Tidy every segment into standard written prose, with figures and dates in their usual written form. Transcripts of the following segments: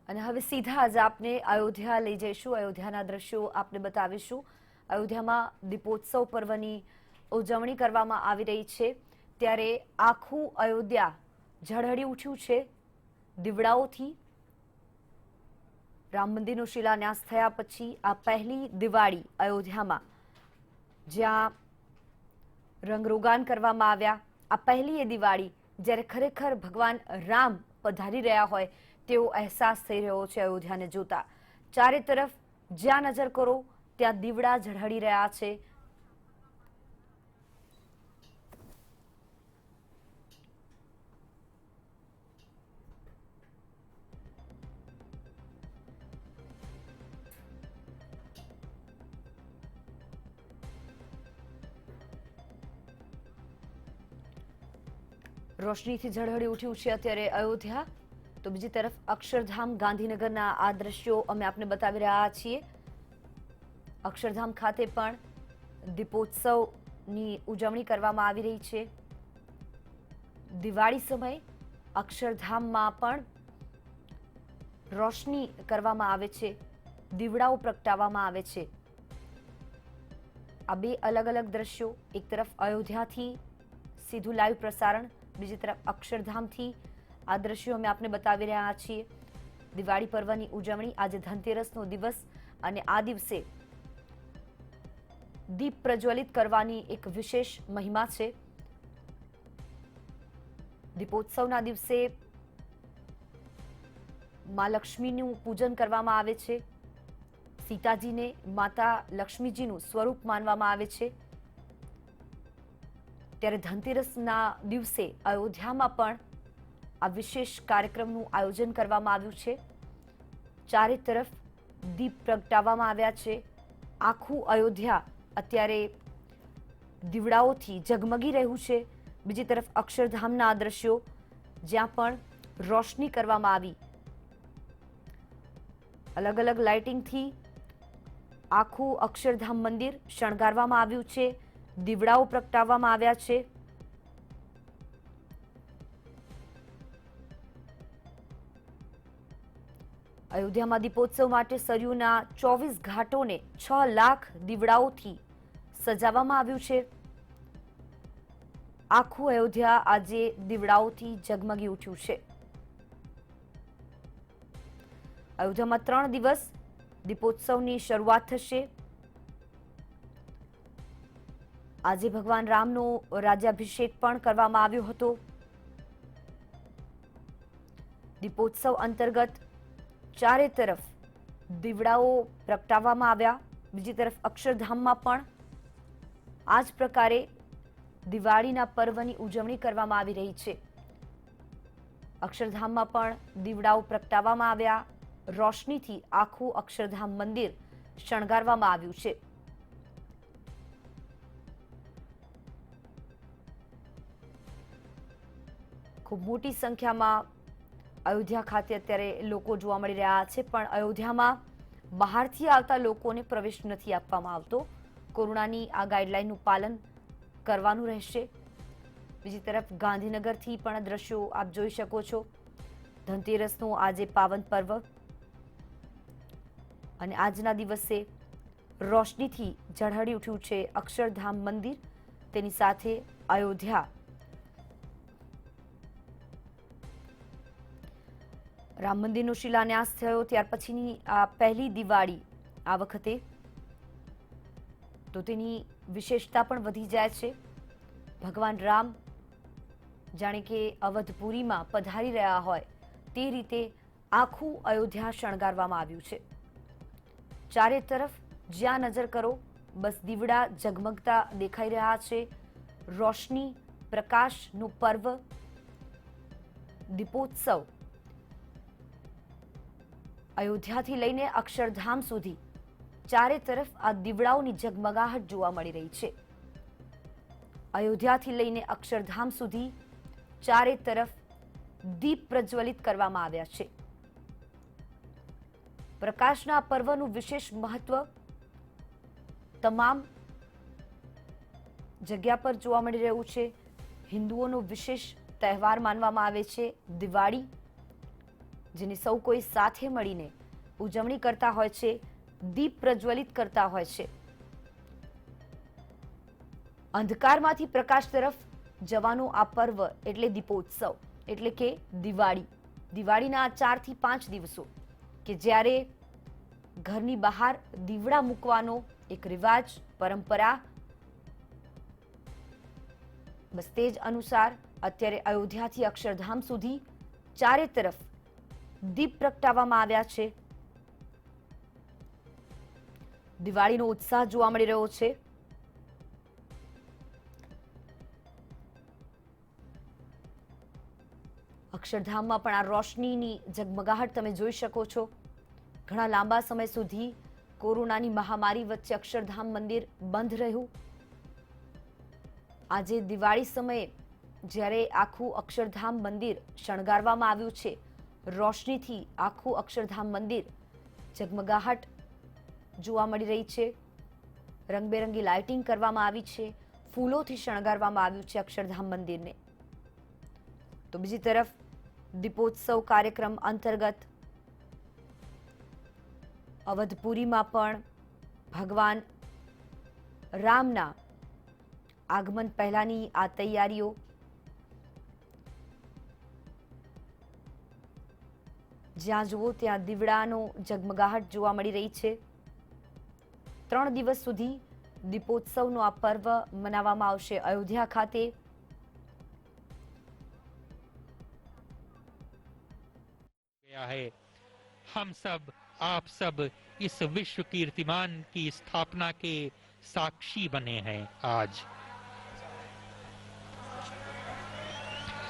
અને હવે સીધા જ આપને અયોધ્યા લઈ જઈશું, અયોધ્યાના દ્રશ્યો આપને બતાવીશું। અયોધ્યામાં દીપોત્સવ પર્વની ઉજવણી કરવામાં આવી રહી છે, ત્યારે આખું અયોધ્યા ઝળહળી ઉઠ્યું છે દીવડાઓથી। રામ મંદિરનો શિલાન્યાસ થયા પછી આ પહેલી દિવાળી અયોધ્યામાં, જ્યાં રંગરોગાન કરવામાં આવ્યા। આ પહેલી એ દિવાળી જ્યારે ખરેખર ભગવાન રામ પધારી રહ્યા હોય તેવો અહેસાસ થઈ રહ્યો છે અયોધ્યાને જોતા। ચારે તરફ જ્યાં નજર કરો ત્યાં દીવડા ઝળહળી રહ્યા છે। રોશનીથી ઝળહળી ઉઠ્યું છે અત્યારે અયોધ્યા। તો બીજી તરફ અક્ષરધામ ગાંધીનગરના આ દ્રશ્યો અમે આપને બતાવી રહ્યા છીએ। અક્ષરધામ ખાતે પણ દીપોત્સવની ઉજવણી કરવામાં આવી રહી છે। દિવાળી સમયે અક્ષરધામમાં પણ રોશની કરવામાં આવે છે, દીવડાઓ પ્રગટાવવામાં આવે છે। આ બે અલગ અલગ દ્રશ્યો, એક તરફ અયોધ્યાથી સીધું લાઈવ પ્રસારણ, બીજી તરફ અક્ષરધામથી આ દ્રશ્યો અમે આપને બતાવી રહ્યા છીએ। દિવાળી પર્વની ઉજવણી, આજે ધનતેરસનો દિવસ અને આ દિવસે દીપ પ્રજ્વલિત કરવાની એક વિશેષ મહિમા છે। દીપોત્સવના દિવસે માં લક્ષ્મીનું પૂજન કરવામાં આવે છે। સીતાજીને માતા લક્ષ્મીજીનું સ્વરૂપ માનવામાં આવે છે। ત્યારે ધનતેરસના દિવસે અયોધ્યામાં પણ આ વિશેષ કાર્યક્રમનું આયોજન કરવામાં આવ્યું છે। ચારે તરફ દીપ પ્રગટાવવામાં આવ્યા છે। આખું અયોધ્યા અત્યારે દીવડાઓથી ઝગમગી રહ્યું છે। બીજી તરફ અક્ષરધામના આ દ્રશ્યો, જ્યાં પણ રોશની કરવામાં આવી, અલગ અલગ લાઇટિંગથી આખું અક્ષરધામ મંદિર શણગારવામાં આવ્યું છે, દીવડાઓ પ્રગટાવવામાં આવ્યા છે। અયોધ્યામાં દીપોત્સવ માટે સરયુના 24 ઘાટોને 6 લાખ દીવડાઓથી સજાવવામાં આવ્યું છે। આખું અયોધ્યા આજે દીવડાઓથી ઝગમગી ઉઠ્યું છે। અયોધ્યામાં 3 દિવસ દીપોત્સવની શરૂઆત થશે। આજે ભગવાન રામનો રાજ્યાભિષેક પણ કરવામાં આવ્યો હતો। દીપોત્સવ અંતર્ગત ચારે તરફ દીવડાઓ પ્રગટાવવામાં આવ્યા। બીજી તરફ અક્ષરધામમાં પણ આ જ પ્રકારે દિવાળીના પર્વની ઉજવણી કરવામાં આવી રહી છે। અક્ષરધામમાં પણ દીવડાઓ પ્રગટાવવામાં આવ્યા, રોશનીથી આખું અક્ષરધામ મંદિર શણગારવામાં આવ્યું છે। ખૂબ મોટી સંખ્યામાં અયોધ્યા ખાતે અત્યારે લોકો જોવા મળી રહ્યા છે, પણ અયોધ્યામાં બહારથી આવતા લોકોને પ્રવેશ નથી આપવામાં આવતો। કોરોનાની આ ગાઈડલાઈનનું પાલન કરવાનું રહેશે। બીજી તરફ ગાંધીનગરથી પણ દ્રશ્યો આપ જોઈ શકો છો। ધનતેરસનો આજે પાવન પર્વ અને આજના દિવસે રોશનીથી ઝળહળી ઉઠ્યું છે અક્ષરધામ મંદિર, તેની સાથે અયોધ્યા। રામ મંદિરનો શિલાન્યાસ થયો ત્યાર પછીની આ પહેલી દિવાળી આ વખતે, તો તેની વિશેષતા પણ વધી જાય છે। ભગવાન રામ જાણે કે અવધપુરીમાં પધારી રહ્યા હોય તે રીતે આખું અયોધ્યા શણગારવામાં આવ્યું છે। ચારે તરફ જ્યાં નજર કરો બસ દીવડા ઝગમગતા દેખાઈ રહ્યા છે। રોશની, પ્રકાશનું પર્વ દીપોત્સવ અયોધ્યાથી લઈને અક્ષરધામ સુધી ચારે તરફ આ દીવડાઓની ઝગમગાહટ જોવા મળી રહી છે। અયોધ્યાથી લઈને અક્ષરધામ સુધી ચારે તરફ દીપ પ્રજ્વલિત કરવામાં આવ્યા છે। પ્રકાશના પર્વનું વિશેષ મહત્વ તમામ જગ્યા પર જોવા મળી રહ્યું છે। હિન્દુઓનો વિશેષ તહેવાર માનવામાં આવે છે દિવાળી। જેની સૌ કોઈ સાથે મળીને ઉજવણી કરતા હોય છે, દીપ પ્રજ્વલિત કરતા હોય છે. અંધકારમાંથી પ્રકાશ તરફ જવાનું આ પર્વ એટલે દીપોત્સવ, એટલે કે દિવાળી. દિવાળીના 4 થી 5 દિવસો કે જ્યારે ઘરની બહાર દીવડા મૂકવાનો એક રિવાજ, પરંપરા, બસ તે જ અનુસાર અત્યારે અયોધ્યાથી અક્ષરધામ સુધી ચારે તરફ દીપ પ્રગટાવવામાં આવ્યા છે. દિવાળીનો ઉત્સાહ જોવા મળી રહ્યો છે. અક્ષરધામમાં પણ આ રોશનીની ઝગમગાહટ તમે જોઈ શકો છો. ઘણા લાંબા સમય સુધી કોરોનાની મહામારી વચ્ચે અક્ષરધામ મંદિર બંધ રહ્યું. આજે દિવાળી સમયે જ્યારે આખું અક્ષરધામ મંદિર શણગારવામાં આવ્યું છે, રોશનીથી આખું અક્ષરધામ મંદિર ઝગમગાહટ જોવા મળી રહી છે. રંગબેરંગી લાઇટિંગ કરવામાં આવી છે, ફૂલોથી શણગારવામાં આવ્યું છે અક્ષરધામ મંદિરને. તો બીજી તરફ દીપોત્સવ કાર્યક્રમ અંતર્ગત અવધપુરીમાં પણ ભગવાન રામના આગમન પહેલાની આ તૈયારીઓ. જ્યાં જુઓ ત્યાં દીવડાનો ઝગમગાહટ જોવા મળી રહી છે. 3 દિવસ સુધી દીપોત્સવનો આ પર્વ મનાવવામાં આવશે અયોધ્યા ખાતે. है हम सब आप सब इस विश्व कीर्तिमान की स्थापना के साक्षी बने हैं आज.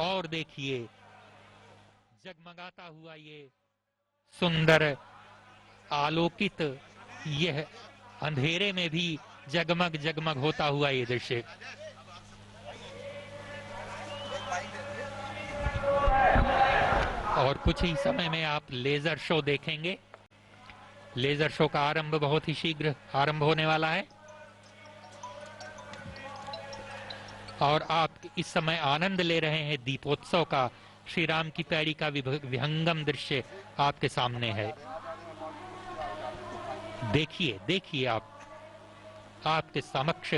और देखिए जगमगाता हुआ ये सुंदर आलोकित यह अंधेरे में भी जगमग जगमग होता हुआ ये दृश्य. और कुछ ही समय में आप लेजर शो देखेंगे. लेजर शो का आरंभ बहुत ही शीघ्र आरंभ होने वाला है और आप इस समय आनंद ले रहे हैं दीपोत्सव का. श्री राम की पैड़ी का विहंगम दृश्य आपके सामने है. देखिए देखिए आप आपके समक्ष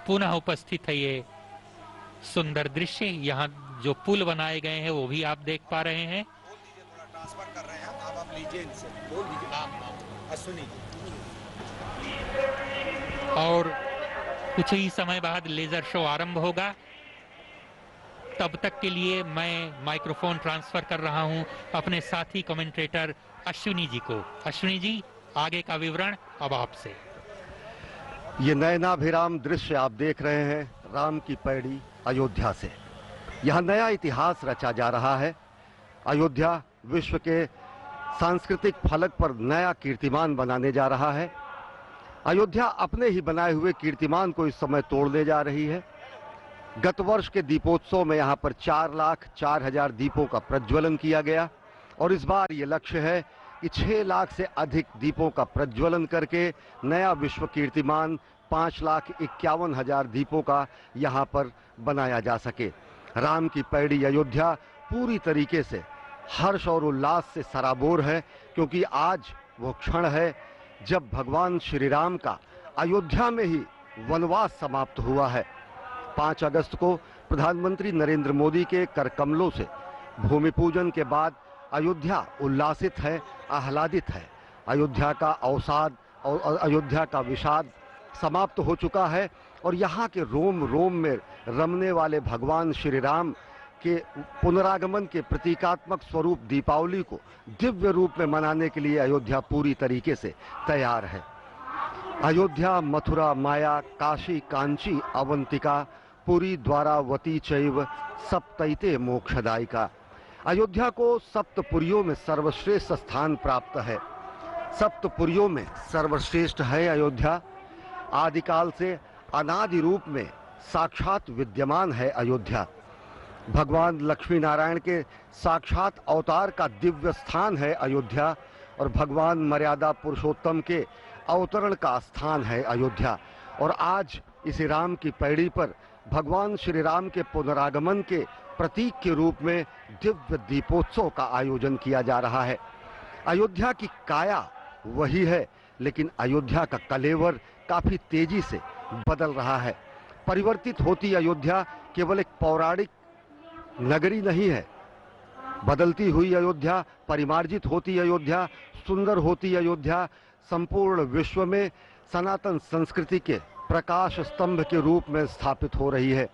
पुनः उपस्थित है ये सुंदर दृश्य. यहाँ जो पुल बनाए गए हैं वो भी आप देख पा रहे हैं. ट्रांसफर कर रहे हैं आप लीजिए, इनसे बोल दीजिए अश्विनी जी. और कुछ ही समय बाद लेजर शो आरंभ होगा. तब तक के लिए मैं माइक्रोफोन ट्रांसफर कर रहा हूं अपने साथी कमेंटेटर अश्विनी जी को. अश्विनी जी, आगे का विवरण अब आपसे. ये नयनाभिराम दृश्य आप देख रहे हैं राम की पैड़ी अयोध्या से. यह नया इतिहास रचा जा रहा है. अयोध्या विश्व के सांस्कृतिक फलक पर नया कीर्तिमान बनाने जा रहा है. अयोध्या अपने ही बनाए हुए कीर्तिमान को इस समय तोड़ने जा रही है. गत वर्ष के दीपोत्सव में यहाँ पर 4,04,000 दीपों का प्रज्वलन किया गया और इस बार ये लक्ष्य है कि 6 लाख से अधिक दीपों का प्रज्वलन करके नया विश्व कीर्तिमान 5,51,000 दीपों का यहाँ पर बनाया जा सके. राम की पैड़ी अयोध्या पूरी तरीके से हर्ष और उल्लास से सराबोर है, क्योंकि आज वो क्षण है जब भगवान श्री राम का अयोध्या में ही वनवास समाप्त हुआ है. 5 अगस्त को प्रधानमंत्री नरेंद्र मोदी के कर कमलों से भूमि पूजन के बाद अयोध्या उल्लासित है, आह्लादित है. अयोध्या का अवसाद और अयोध्या का विषाद समाप्त हो चुका है और यहाँ के रोम रोम में रमने वाले भगवान श्री राम के पुनरागमन के प्रतीकात्मक स्वरूप दीपावली को दिव्य रूप में मनाने के लिए अयोध्या पूरी तरीके से तैयार है. अयोध्या, मथुरा, माया, काशी, कांची, अवंतिका, पुरी, द्वारावती चैव सप्तैते मोक्षदायिका. अयोध्या को सप्तपुरियों में सर्वश्रेष्ठ स्थान प्राप्त है. सप्तपुरियों में सर्वश्रेष्ठ है अयोध्या. आदिकाल से अनादि रूप में साक्षात विद्यमान है अयोध्या. भगवान लक्ष्मी नारायण के साक्षात अवतार का दिव्य स्थान है अयोध्या और भगवान मर्यादा पुरुषोत्तम के अवतरण का स्थान है अयोध्या. और आज इस राम की पैड़ी पर भगवान श्री राम के पुनरागमन के प्रतीक के रूप में दिव्य दीपोत्सव का आयोजन किया जा रहा है। अयोध्या की काया वही है, लेकिन अयोध्या का कलेवर काफी तेजी से बदल रहा है। परिवर्तित होती अयोध्या केवल एक पौराणिक नगरी नहीं है। बदलती हुई अयोध्या, परिमार्जित होती अयोध्या, सुंदर होती अयोध्या संपूर्ण विश्व में सनातन संस्कृति के प्रकाश स्तंभ के रूप में स्थापित हो रही है।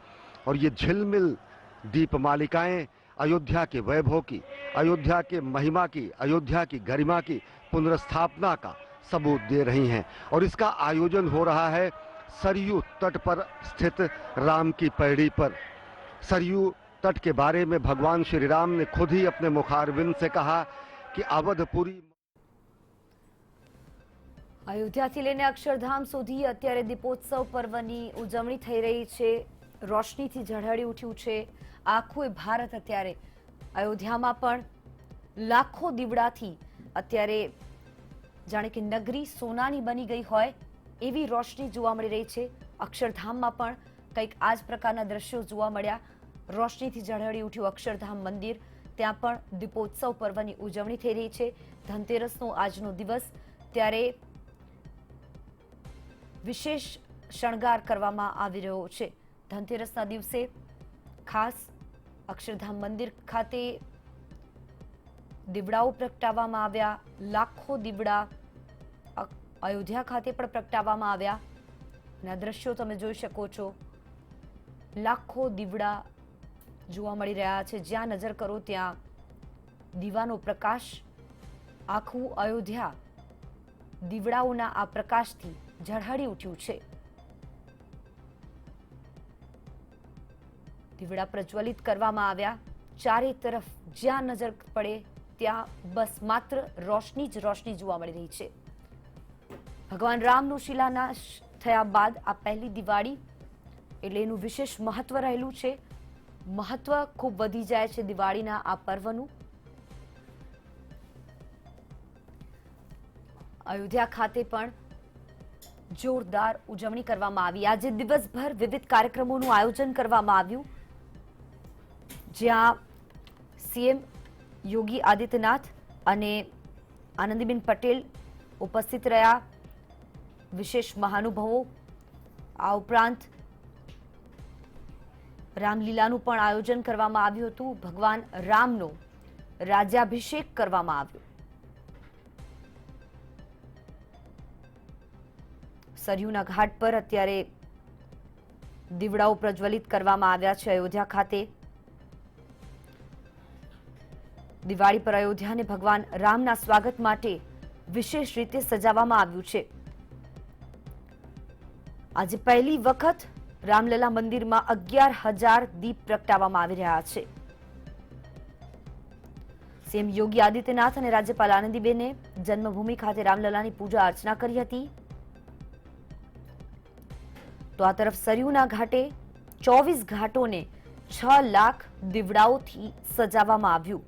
और ये झिलमिल दीपमालिकाएं अयोध्या के वैभव की, अयोध्या के महिमा की, अयोध्या की गरिमा की पुनर्स्थापना का सबूत दे रही हैं। और इसका आयोजन हो रहा है सरयू तट पर स्थित राम की पैड़ी पर। सरयू तट के बारे में भगवान श्री राम ने खुद ही अपने मुखारविंद से कहा कि अवधपुरी અયોધ્યાથી લઈને અક્ષરધામ સુધી અત્યારે દીપોત્સવ પર્વની ઉજવણી થઈ રહી છે। રોશનીથી ઝળહળી ઉઠ્યું છે આખું ભારત। અત્યારે અયોધ્યામાં પણ લાખો દીવડાથી અત્યારે જાણે કે નગરી સોનાની બની ગઈ હોય એવી રોશની જોવા મળી રહી છે। અક્ષરધામમાં પણ કંઈક આ જ પ્રકારના દ્રશ્યો જોવા મળ્યા। રોશનીથી ઝળહળી ઉઠ્યું અક્ષરધામ મંદિર, ત્યાં પણ દીપોત્સવ પર્વની ઉજવણી થઈ રહી છે। ધનતેરસનો આજનો દિવસ, ત્યારે વિશેષ શણગાર કરવામાં આવી રહ્યો છે। ધનતેરસના દિવસે ખાસ અક્ષરધામ મંદિર ખાતે દીવડાઓ પ્રગટાવવામાં આવ્યા। લાખો દીવડા અયોધ્યા ખાતે પણ પ્રગટાવવામાં આવ્યા। આ દ્રશ્યો તમે જોઈ શકો છો। લાખો દીવડા જોવા મળી રહ્યા છે। જ્યાં નજર કરો ત્યાં દીવાનો પ્રકાશ। આખું અયોધ્યા દીવડાઓના આ પ્રકાશથી ઝળહળી ઉઠ્યું છે। દીવડા પ્રજ્વલિત કરવામાં આવ્યા। ચારે તરફ જ્યાં નજર પડે ત્યાં બસ માત્ર રોશની જ રોશની જોવા મળી રહી છે। ભગવાન રામનો શિલાન્યાસ થયા બાદ આ પહેલી દિવાળી એટલે એનું વિશેષ મહત્વ રહેલું છે। મહત્વ ખૂબ વધી જાય છે દિવાળીના આ પર્વનું। અયોધ્યા ખાતે પણ જોરદાર ઉજવણી કરવામાં આવી। આજે દિવસભર વિવિધ કાર્યક્રમોનું આયોજન કરવામાં આવ્યું, જ્યાં સીએમ યોગી આદિત્યનાથ અને આનંદીબેન પટેલ ઉપસ્થિત રહ્યા। વિશેષ મહાનુભાવો, આ ઉપરાંત રામલીલાનું પણ આયોજન કરવામાં આવ્યું હતું। ભગવાન રામનો રાજ્યાભિષેક કરવામાં આવ્યો। સરયુના ઘાટ પર અત્યારે દીવડાઓ પ્રજ્વલિત કરવામાં આવ્યા છે અયોધ્યા ખાતે। દિવાળી પર અયોધ્યાને ભગવાન રામના સ્વાગત માટે વિશેષ રીતે સજાવવામાં આવ્યું છે। આજે પહેલી વખત રામલલા મંદિરમાં 11,000 દીપ પ્રગટાવવામાં આવી રહ્યા છે। સીએમ યોગી આદિત્યનાથ અને રાજ્યપાલ આનંદીબેને જન્મભૂમિ ખાતે રામલલાની પૂજા અર્ચના કરી હતી। તો આ તરફ સરયુના ઘાટે 24 ઘાટોને 6 લાખ દીવડાઓથી સજાવવામાં આવ્યું।